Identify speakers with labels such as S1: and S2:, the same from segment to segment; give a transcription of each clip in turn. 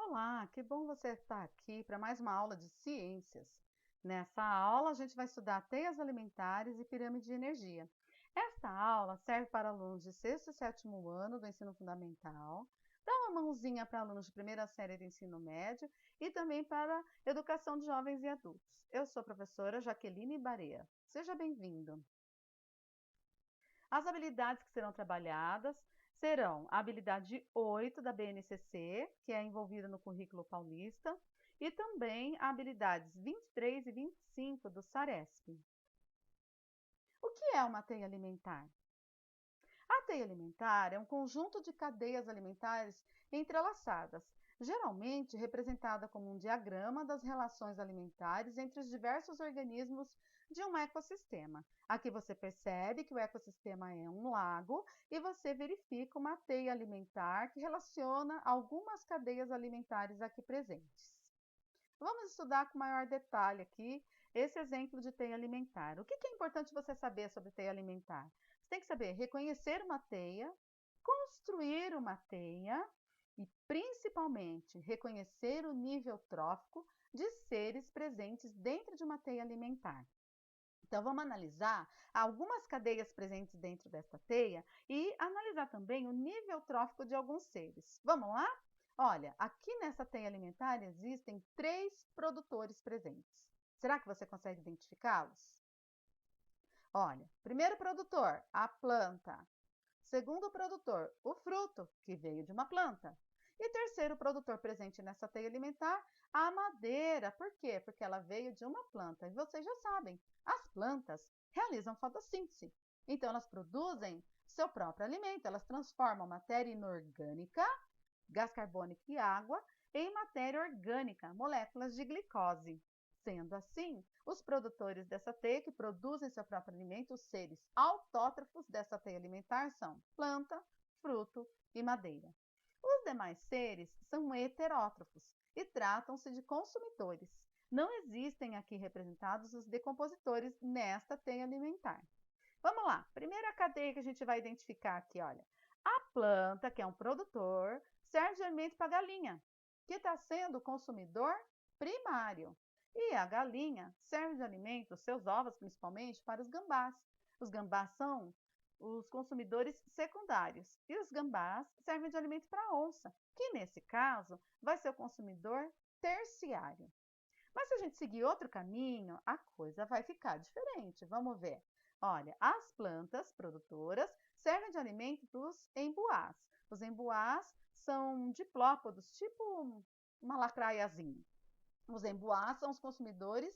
S1: Olá, que bom você estar aqui para mais uma aula de ciências. Nessa aula, a gente vai estudar teias alimentares e pirâmide de energia. Esta aula serve para alunos de sexto e sétimo ano do ensino fundamental, dá uma mãozinha para alunos de primeira série do ensino médio e também para educação de jovens e adultos. Eu sou a professora Jaqueline Barea. Seja bem-vindo. As habilidades que serão trabalhadas serão a habilidade 8 da BNCC, que é envolvida no currículo paulista, e também a habilidades 23 e 25 do SARESP. O que é uma teia alimentar? A teia alimentar é um conjunto de cadeias alimentares entrelaçadas, geralmente representada como um diagrama das relações alimentares entre os diversos organismos de um ecossistema. Aqui você percebe que o ecossistema é um lago e você verifica uma teia alimentar que relaciona algumas cadeias alimentares aqui presentes. Vamos estudar com maior detalhe aqui esse exemplo de teia alimentar. O que é importante você saber sobre teia alimentar? Você tem que saber reconhecer uma teia, construir uma teia e, principalmente, reconhecer o nível trófico de seres presentes dentro de uma teia alimentar. Então, vamos analisar algumas cadeias presentes dentro desta teia e analisar também o nível trófico de alguns seres. Vamos lá? Olha, aqui nessa teia alimentar existem 3 produtores presentes. Será que você consegue identificá-los? Olha, primeiro produtor, a planta. Segundo produtor, o fruto, que veio de uma planta. E terceiro produtor presente nessa teia alimentar, a madeira. Por quê? Porque ela veio de uma planta. E vocês já sabem, as plantas realizam fotossíntese. Então, elas produzem seu próprio alimento. Elas transformam matéria inorgânica, gás carbônico e água, em matéria orgânica, moléculas de glicose. Sendo assim, os produtores dessa teia que produzem seu próprio alimento, os seres autótrofos dessa teia alimentar são planta, fruto e madeira. Os demais seres são heterótrofos e tratam-se de consumidores. Não existem aqui representados os decompositores nesta teia alimentar. Vamos lá, primeira cadeia que a gente vai identificar aqui, olha. A planta, que é um produtor, serve de alimento para a galinha, que está sendo o consumidor primário. E a galinha serve de alimento, seus ovos principalmente, para os gambás. Os gambás são os consumidores secundários. E os gambás servem de alimento para a onça, que nesse caso vai ser o consumidor terciário. Mas se a gente seguir outro caminho, a coisa vai ficar diferente. Vamos ver. Olha, as plantas produtoras servem de alimento para os embuás. Os embuás são diplópodos, tipo uma lacraiazinha. Os embuás são os consumidores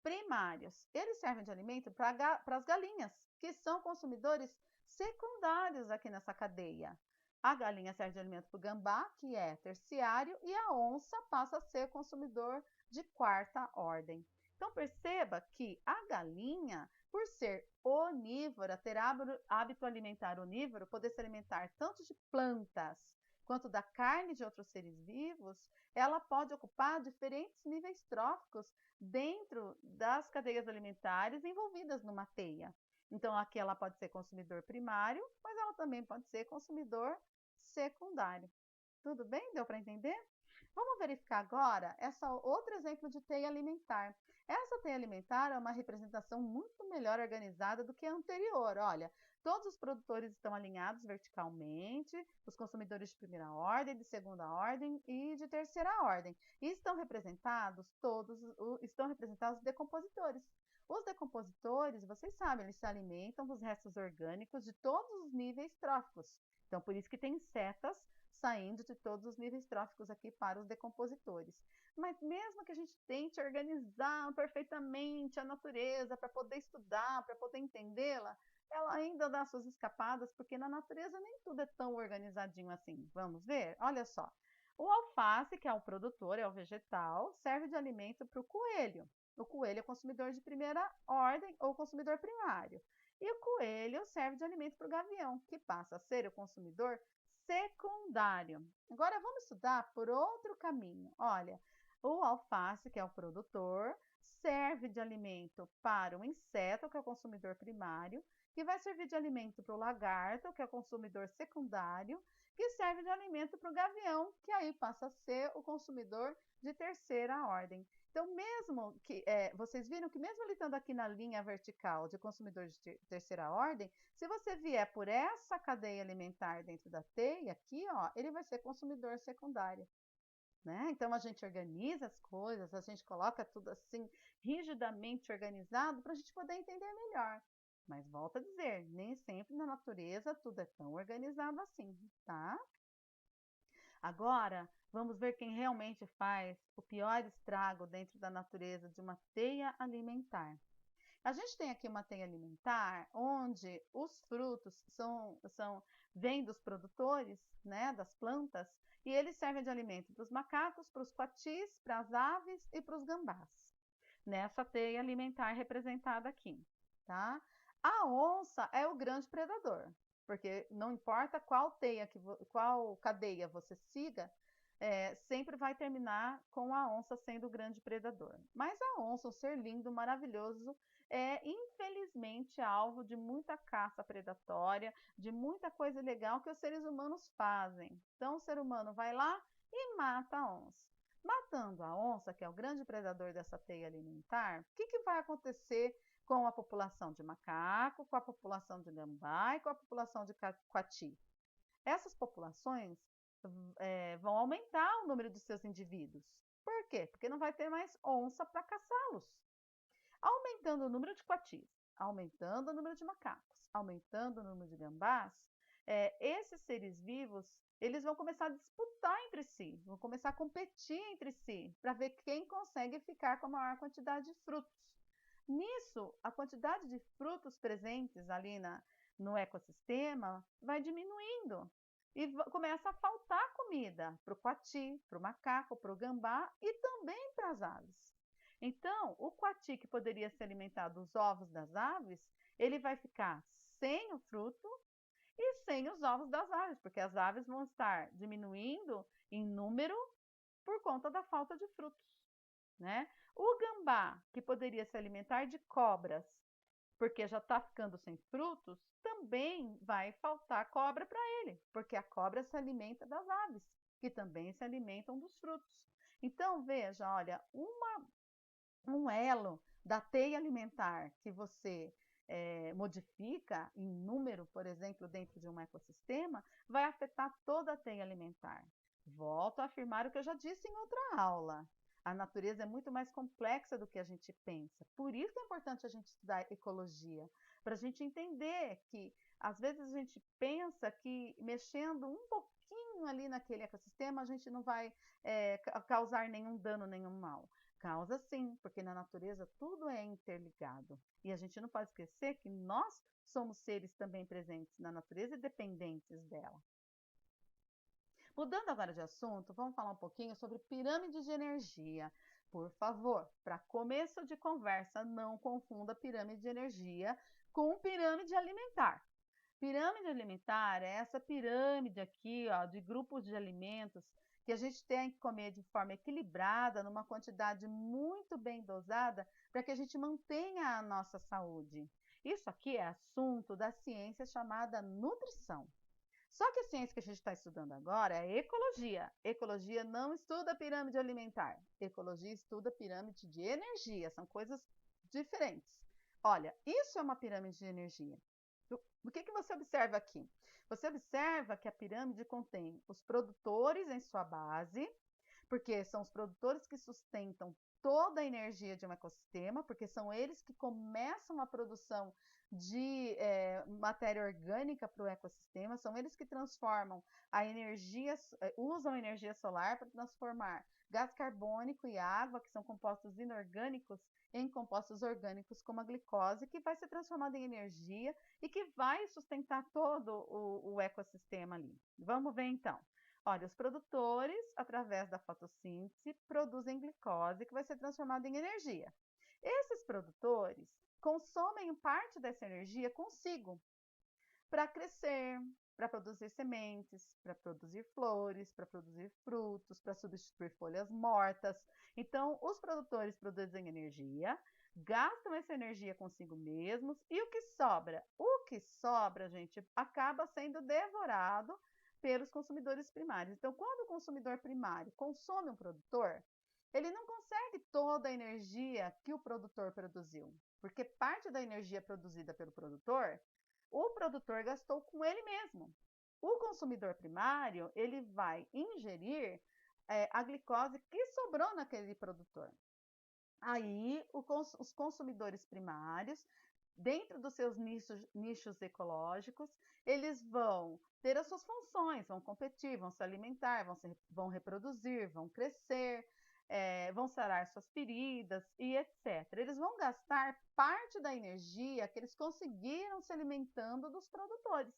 S1: primários. Eles servem de alimento para as galinhas, que são consumidores secundários aqui nessa cadeia. A galinha serve de alimento para o gambá, que é terciário, e a onça passa a ser consumidor de quarta ordem. Então, perceba que a galinha, por ser onívora, ter hábito alimentar onívoro, poder se alimentar tanto de plantas quanto da carne de outros seres vivos, ela pode ocupar diferentes níveis tróficos dentro das cadeias alimentares envolvidas numa teia. Então, aqui ela pode ser consumidor primário, mas ela também pode ser consumidor secundário. Tudo bem? Deu para entender? Vamos verificar agora essa outro exemplo de teia alimentar. Essa teia alimentar é uma representação muito melhor organizada do que a anterior. Olha, todos os produtores estão alinhados verticalmente, os consumidores de primeira ordem, de segunda ordem e de terceira ordem. E estão representados os decompositores. Os decompositores, vocês sabem, eles se alimentam dos restos orgânicos de todos os níveis tróficos. Então, por isso que tem setas saindo de todos os níveis tróficos aqui para os decompositores. Mas mesmo que a gente tente organizar perfeitamente a natureza para poder estudar, para poder entendê-la, ela ainda dá suas escapadas, porque na natureza nem tudo é tão organizadinho assim. Vamos ver? Olha só. O alface, que é o produtor, é o vegetal, serve de alimento para o coelho. O coelho é consumidor de primeira ordem ou consumidor primário. E o coelho serve de alimento para o gavião, que passa a ser o consumidor secundário. Agora vamos estudar por outro caminho. Olha, o alface, que é o produtor, serve de alimento para o inseto, que é o consumidor primário, que vai servir de alimento para o lagarto, que é o consumidor secundário, que serve de alimento para o gavião, que aí passa a ser o consumidor de terceira ordem. Então, mesmo que vocês viram que mesmo ele estando aqui na linha vertical de consumidor de terceira ordem, se você vier por essa cadeia alimentar dentro da teia, aqui, ó, ele vai ser consumidor secundário. Né? Então, a gente organiza as coisas, a gente coloca tudo assim, rigidamente organizado, para a gente poder entender melhor. Mas, volto a dizer, nem sempre na natureza tudo é tão organizado assim, tá? Agora, vamos ver quem realmente faz o pior estrago dentro da natureza de uma teia alimentar. A gente tem aqui uma teia alimentar onde os frutos vêm dos produtores, né, das plantas, e eles servem de alimento para os macacos, para os coatis, para as aves e para os gambás. Nessa teia alimentar representada aqui, tá? A onça é o grande predador, porque não importa qual cadeia você siga, sempre vai terminar com a onça sendo o grande predador. Mas a onça, um ser lindo, maravilhoso, é infelizmente alvo de muita caça predatória, de muita coisa legal que os seres humanos fazem. Então o ser humano vai lá e mata a onça. Matando a onça, que é o grande predador dessa teia alimentar, o que vai acontecer com a população de macaco, com a população de gambá e com a população de coati? Essas populações vão aumentar o número de seus indivíduos. Por quê? Porque não vai ter mais onça para caçá-los. Aumentando o número de coatis, aumentando o número de macacos, aumentando o número de gambás, esses seres vivos, eles vão começar a disputar entre si, vão começar a competir entre si, para ver quem consegue ficar com a maior quantidade de frutos. Nisso, a quantidade de frutos presentes ali no ecossistema vai diminuindo e começa a faltar comida para o coati, para o macaco, para o gambá e também para as aves. Então, o coati, que poderia se alimentar dos ovos das aves, ele vai ficar sem o fruto e sem os ovos das aves, porque as aves vão estar diminuindo em número por conta da falta de frutos, né? O gambá, que poderia se alimentar de cobras, porque já está ficando sem frutos, também vai faltar cobra para ele, porque a cobra se alimenta das aves, que também se alimentam dos frutos. Então, veja, olha, um elo da teia alimentar que você modifica em número, por exemplo, dentro de um ecossistema, vai afetar toda a teia alimentar. Volto a afirmar o que eu já disse em outra aula. A natureza é muito mais complexa do que a gente pensa. Por isso que é importante a gente estudar ecologia, para a gente entender que, às vezes, a gente pensa que mexendo um pouquinho ali naquele ecossistema, a gente não vai causar nenhum dano, nenhum mal. Causa sim, porque na natureza tudo é interligado. E a gente não pode esquecer que nós somos seres também presentes na natureza e dependentes dela. Mudando agora de assunto, vamos falar um pouquinho sobre pirâmide de energia. Por favor, para começo de conversa, não confunda pirâmide de energia com pirâmide alimentar. Pirâmide alimentar é essa pirâmide aqui, ó, de grupos de alimentos que a gente tem que comer de forma equilibrada, numa quantidade muito bem dosada, para que a gente mantenha a nossa saúde. Isso aqui é assunto da ciência chamada nutrição. Só que a ciência que a gente está estudando agora é ecologia. Ecologia não estuda pirâmide alimentar. Ecologia estuda pirâmide de energia. São coisas diferentes. Olha, isso é uma pirâmide de energia. O que você observa aqui? Você observa que a pirâmide contém os produtores em sua base, porque são os produtores que sustentam toda a energia de um ecossistema, porque são eles que começam a produção de matéria orgânica para o ecossistema, são eles que transformam a energia, usam a energia solar para transformar gás carbônico e água, que são compostos inorgânicos, em compostos orgânicos como a glicose, que vai ser transformada em energia e que vai sustentar todo o ecossistema ali. Vamos ver então. Olha, os produtores, através da fotossíntese, produzem glicose, que vai ser transformada em energia. Esses produtores consomem parte dessa energia consigo para crescer, para produzir sementes, para produzir flores, para produzir frutos, para substituir folhas mortas. Então, os produtores produzem energia, gastam essa energia consigo mesmos e o que sobra? O que sobra, gente, acaba sendo devorado pelos consumidores primários. Então, quando o consumidor primário consome um produtor, ele não consegue toda a energia que o produtor produziu, porque parte da energia produzida pelo produtor, o produtor gastou com ele mesmo. O consumidor primário, ele vai ingerir a glicose que sobrou naquele produtor. Aí, os consumidores primários, dentro dos seus nichos ecológicos, eles vão ter as suas funções, vão competir, vão se alimentar, vão reproduzir, vão crescer, vão sarar suas feridas e etc. Eles vão gastar parte da energia que eles conseguiram se alimentando dos produtores.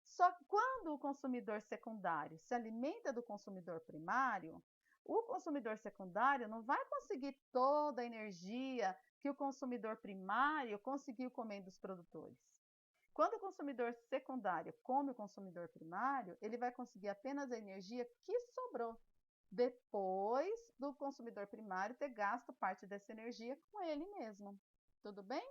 S1: Só que quando o consumidor secundário se alimenta do consumidor primário, o consumidor secundário não vai conseguir toda a energia que o consumidor primário conseguiu comer dos produtores. Quando o consumidor secundário come o consumidor primário, ele vai conseguir apenas a energia que sobrou, depois do consumidor primário ter gasto parte dessa energia com ele mesmo. Tudo bem?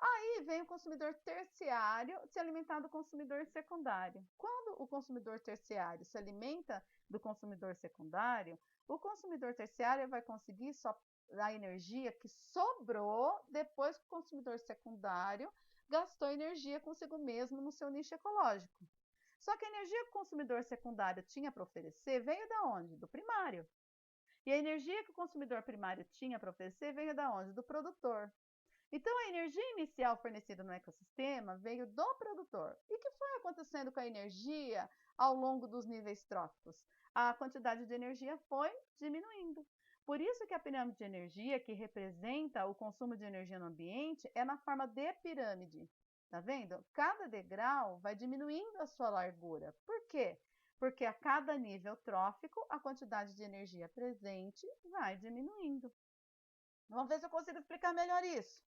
S1: Aí vem o consumidor terciário se alimentar do consumidor secundário. Quando o consumidor terciário se alimenta do consumidor secundário, o consumidor terciário vai conseguir só a energia que sobrou depois que o consumidor secundário gastou energia consigo mesmo no seu nicho ecológico. Só que a energia que o consumidor secundário tinha para oferecer veio da onde? Do primário. E a energia que o consumidor primário tinha para oferecer veio da onde? Do produtor. Então, a energia inicial fornecida no ecossistema veio do produtor. E o que foi acontecendo com a energia ao longo dos níveis tróficos? A quantidade de energia foi diminuindo. Por isso que a pirâmide de energia, que representa o consumo de energia no ambiente, é na forma de pirâmide. Tá vendo? Cada degrau vai diminuindo a sua largura. Por quê? Porque a cada nível trófico, a quantidade de energia presente vai diminuindo. Vamos ver se eu consigo explicar melhor isso.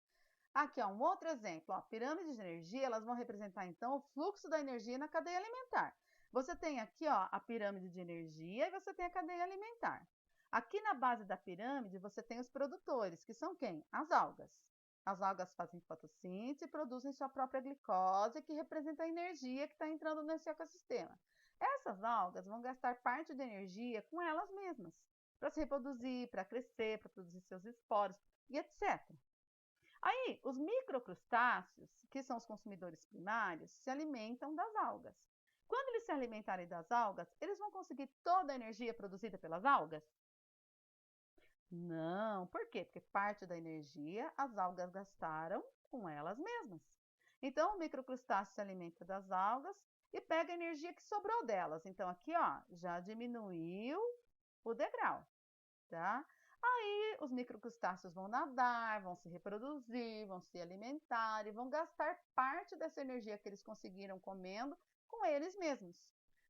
S1: Aqui, ó, um outro exemplo. Ó, pirâmides de energia, elas vão representar, então, o fluxo da energia na cadeia alimentar. Você tem aqui, ó, a pirâmide de energia e você tem a cadeia alimentar. Aqui na base da pirâmide, você tem os produtores, que são quem? As algas. As algas fazem fotossíntese e produzem sua própria glicose, que representa a energia que está entrando nesse ecossistema. Essas algas vão gastar parte da energia com elas mesmas, para se reproduzir, para crescer, para produzir seus esporos e etc. Aí, os microcrustáceos, que são os consumidores primários, se alimentam das algas. Quando eles se alimentarem das algas, eles vão conseguir toda a energia produzida pelas algas? Não, por quê? Porque parte da energia as algas gastaram com elas mesmas. Então, o microcrustáceo se alimenta das algas e pega a energia que sobrou delas. Então, aqui, ó, já diminuiu o degrau, tá? Aí os microcrustáceos vão nadar, vão se reproduzir, vão se alimentar e vão gastar parte dessa energia que eles conseguiram comendo com eles mesmos.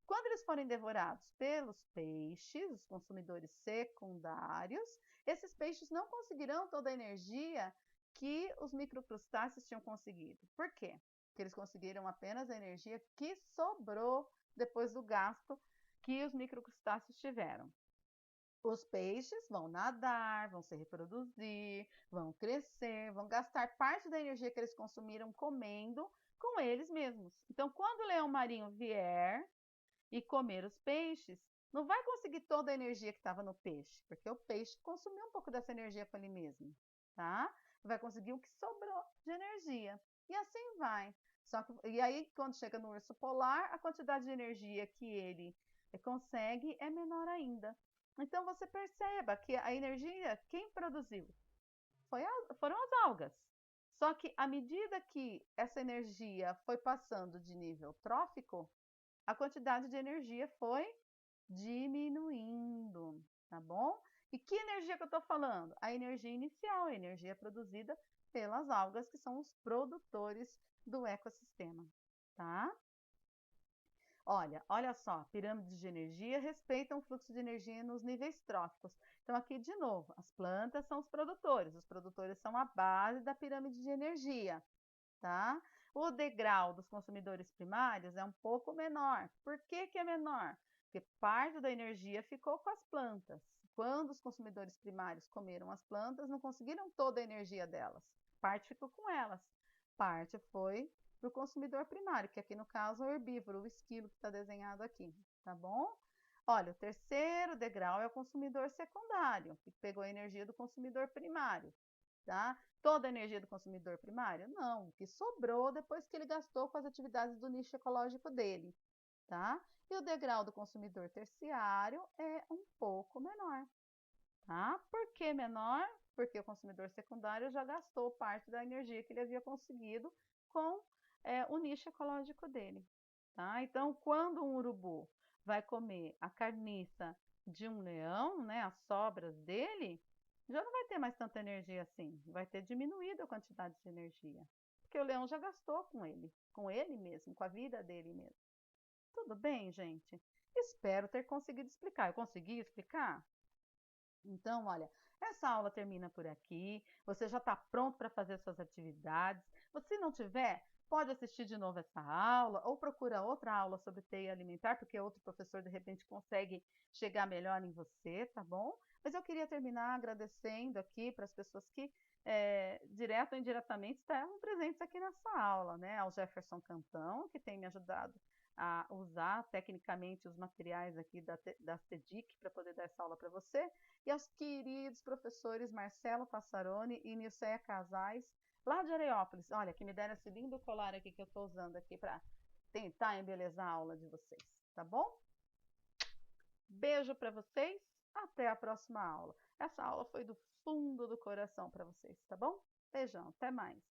S1: Quando eles forem devorados pelos peixes, os consumidores secundários, esses peixes não conseguirão toda a energia que os microcrustáceos tinham conseguido. Por quê? Porque eles conseguiram apenas a energia que sobrou depois do gasto que os microcrustáceos tiveram. Os peixes vão nadar, vão se reproduzir, vão crescer, vão gastar parte da energia que eles consumiram comendo com eles mesmos. Então, quando o leão marinho vier e comer os peixes, não vai conseguir toda a energia que estava no peixe, porque o peixe consumiu um pouco dessa energia com ele mesmo, tá? Vai conseguir o que sobrou de energia. E assim vai. E aí, quando chega no urso polar, a quantidade de energia que ele consegue é menor ainda. Então, você perceba que a energia, quem produziu? Foram as algas. Só que, à medida que essa energia foi passando de nível trófico, a quantidade de energia foi diminuindo, tá bom? E que energia que eu estou falando? A energia inicial, a energia produzida pelas algas, que são os produtores do ecossistema, tá? Olha só, pirâmides de energia respeitam o fluxo de energia nos níveis tróficos. Então, aqui de novo, as plantas são os produtores são a base da pirâmide de energia, tá? O degrau dos consumidores primários é um pouco menor. Por que que é menor? Porque parte da energia ficou com as plantas. Quando os consumidores primários comeram as plantas, não conseguiram toda a energia delas. Parte ficou com elas, parte foi para o consumidor primário, que aqui no caso é o herbívoro, o esquilo que está desenhado aqui, tá bom? Olha, o terceiro degrau é o consumidor secundário, que pegou a energia do consumidor primário, tá? Toda a energia do consumidor primário? Não, o que sobrou depois que ele gastou com as atividades do nicho ecológico dele, tá? E o degrau do consumidor terciário é um pouco menor, tá? Por que menor? Porque o consumidor secundário já gastou parte da energia que ele havia conseguido com o nicho ecológico dele, tá? Então, quando um urubu vai comer a carniça de um leão, né, as sobras dele, já não vai ter mais tanta energia assim, vai ter diminuído a quantidade de energia, porque o leão já gastou com ele mesmo, com a vida dele mesmo. Tudo bem, gente? Espero ter conseguido explicar. Eu consegui explicar? Então, olha, essa aula termina por aqui. Você já está pronto para fazer suas atividades. Se não tiver, pode assistir de novo essa aula ou procura outra aula sobre TI alimentar, porque outro professor de repente consegue chegar melhor em você, tá bom? Mas eu queria terminar agradecendo aqui para as pessoas que, direto ou indiretamente, estavam presentes aqui nessa aula, né? Ao Jefferson Cantão, que tem me ajudado a usar tecnicamente os materiais aqui da CEDIC para poder dar essa aula para você, e aos queridos professores Marcelo Passaroni e Nilceia Casais, lá de Areópolis, olha, que me deram esse lindo colar aqui que eu estou usando aqui para tentar embelezar a aula de vocês, tá bom? Beijo para vocês, até a próxima aula. Essa aula foi do fundo do coração para vocês, tá bom? Beijão, até mais.